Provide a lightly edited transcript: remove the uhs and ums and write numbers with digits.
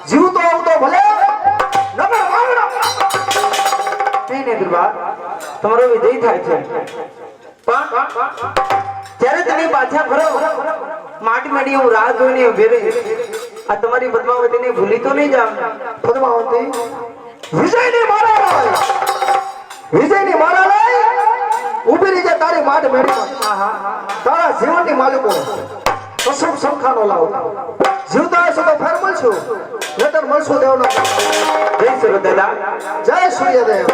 જીવ તો આવતો ભલે નગર માંગડા નહીં દુર્બા તમારો વિજય થાય છે પણ જ્યારે તમે પાછા ફરો માટી માટી હું રાહ જોઈને ઉભી રહી આ તમારી પદ્માવતીને ભૂલી તો નહીં જાવ પદ્માવતી વિજયની મારા લઈ ઊભી રહી જાય તારી માટ મેળી તારા જીવનની માલિકો અશુભ સંખાનો લાવ જીવતા હશો તો ફેર મળશું નતર મળશું દેવના જય સૂર્ય દાદા જય સૂર્યદેવ